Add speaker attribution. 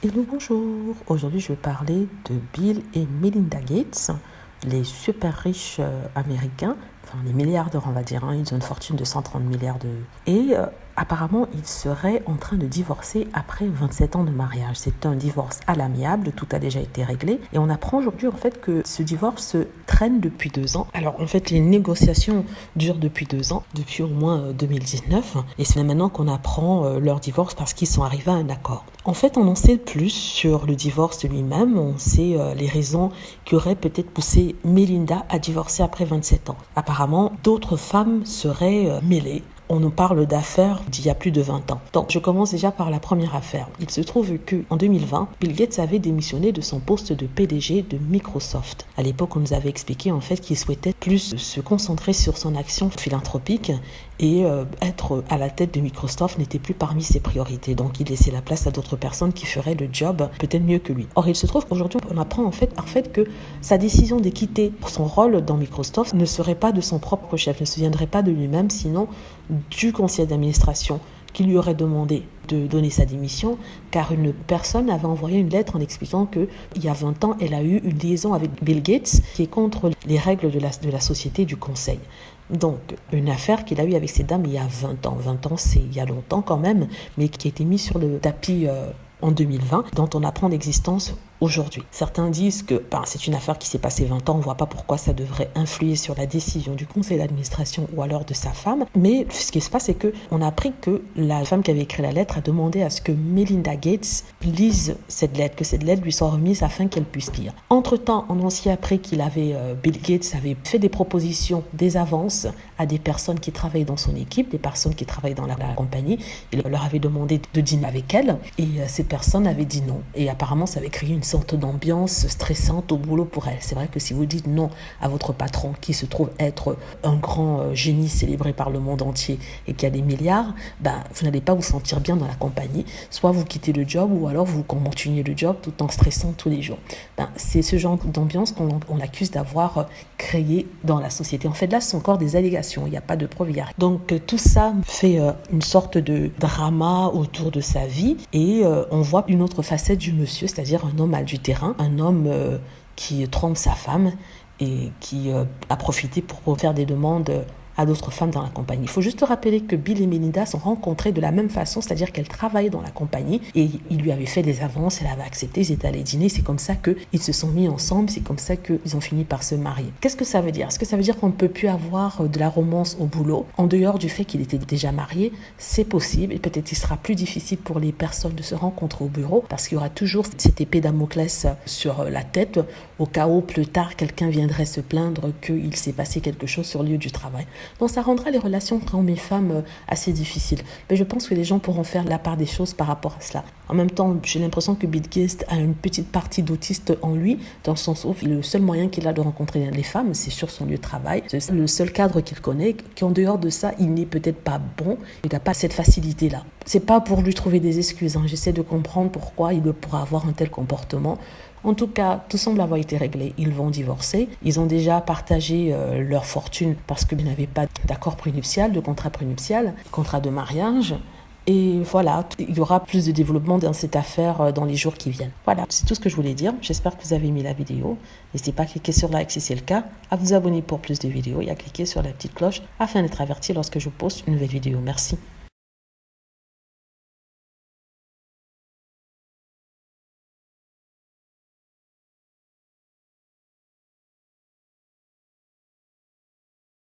Speaker 1: Hello, bonjour. Aujourd'hui, je vais parler de Bill et Melinda Gates, les super riches américains, enfin les milliardaires, on va dire. Ils ont une fortune de 130 milliards de... Et apparemment, ils seraient en train de divorcer après 27 ans de mariage. C'est un divorce à l'amiable, tout a déjà été réglé. Et on apprend aujourd'hui, en fait, que ce divorce traîne depuis 2 ans. Alors, en fait, les négociations durent depuis 2 ans, depuis au moins 2019. Et c'est maintenant qu'on apprend leur divorce parce qu'ils sont arrivés à un accord. En fait, on en sait plus sur le divorce lui-même. On sait les raisons qui auraient peut-être poussé Melinda à divorcer après 27 ans. Apparemment, d'autres femmes seraient mêlées. On nous parle d'affaires d'il y a plus de 20 ans. Donc, je commence déjà par la première affaire. Il se trouve qu'en 2020, Bill Gates avait démissionné de son poste de PDG de Microsoft. À l'époque, on nous avait expliqué en fait qu'il souhaitait plus se concentrer sur son action philanthropique et être à la tête de Microsoft n'était plus parmi ses priorités. Donc, il laissait la place à d'autres personnes qui feraient le job peut-être mieux que lui. Or, il se trouve qu'aujourd'hui, on apprend en fait que sa décision de quitter son rôle dans Microsoft ne serait pas de son propre chef, ne se viendrait pas de lui-même, sinon du conseil d'administration qui lui aurait demandé de donner sa démission, car une personne avait envoyé une lettre en expliquant qu'il y a 20 ans, elle a eu une liaison avec Bill Gates qui est contre les règles de la société du conseil. Donc, une affaire qu'il a eue avec ces dames il y a 20 ans. 20 ans, c'est il y a longtemps quand même, mais qui a été mise sur le tapis en 2020, dont on apprend l'existence aujourd'hui. Certains disent que c'est une affaire qui s'est passée 20 ans, on ne voit pas pourquoi ça devrait influer sur la décision du conseil d'administration ou alors de sa femme. Mais ce qui se passe, c'est qu'on a appris que la femme qui avait écrit la lettre a demandé à ce que Melinda Gates lise cette lettre, que cette lettre lui soit remise afin qu'elle puisse lire. Entre-temps, on a aussi appris Bill Gates avait fait des propositions, des avances à des personnes qui travaillaient dans son équipe, des personnes qui travaillaient dans la compagnie. Il leur avait demandé de dîner avec elle et ces personnes avaient dit non. Et apparemment, ça avait créé une sorte d'ambiance stressante au boulot pour elle. C'est vrai que si vous dites non à votre patron qui se trouve être un grand génie célébré par le monde entier et qui a des milliards, vous n'allez pas vous sentir bien dans la compagnie. Soit vous quittez le job ou alors vous continuez le job tout en stressant tous les jours. C'est ce genre d'ambiance qu'on l'accuse d'avoir créé dans la société. En fait, là, ce sont encore des allégations. Il n'y a pas de preuves. Donc, tout ça fait une sorte de drama autour de sa vie et on voit une autre facette du monsieur, c'est-à-dire un homme du terrain, un homme qui trompe sa femme et qui a profité pour faire des demandes à d'autres femmes dans la compagnie. Il faut juste rappeler que Bill et Melinda sont rencontrés de la même façon, c'est-à-dire qu'elles travaillaient dans la compagnie et il lui avait fait des avances, elle avait accepté, ils étaient allés dîner, c'est comme ça qu'ils se sont mis ensemble, c'est comme ça qu'ils ont fini par se marier. Qu'est-ce que ça veut dire? Est-ce que ça veut dire qu'on ne peut plus avoir de la romance au boulot? En dehors du fait qu'il était déjà marié, c'est possible et peut-être qu'il sera plus difficile pour les personnes de se rencontrer au bureau parce qu'il y aura toujours cette épée Damoclès sur la tête au cas où plus tard quelqu'un viendrait se plaindre qu'il s'est passé quelque chose sur le lieu du travail. Donc ça rendra les relations entre hommes et femmes assez difficiles. Mais je pense que les gens pourront faire la part des choses par rapport à cela. En même temps, j'ai l'impression que Bill Gates a une petite partie d'autiste en lui, dans le sens où le seul moyen qu'il a de rencontrer les femmes, c'est sur son lieu de travail. C'est le seul cadre qu'il connaît, qu'en dehors de ça, il n'est peut-être pas bon. Il n'a pas cette facilité-là. C'est pas pour lui trouver des excuses. J'essaie de comprendre pourquoi il pourra avoir un tel comportement. En tout cas, tout semble avoir été réglé. Ils vont divorcer. Ils ont déjà partagé leur fortune parce qu'ils n'avaient pas d'accord prénuptial, de contrat prénuptial, contrat de mariage. Et voilà, il y aura plus de développement dans cette affaire dans les jours qui viennent. Voilà, c'est tout ce que je voulais dire. J'espère que vous avez aimé la vidéo. N'hésitez pas à cliquer sur like si c'est le cas, à vous abonner pour plus de vidéos et à cliquer sur la petite cloche afin d'être averti lorsque je poste une nouvelle vidéo. Merci.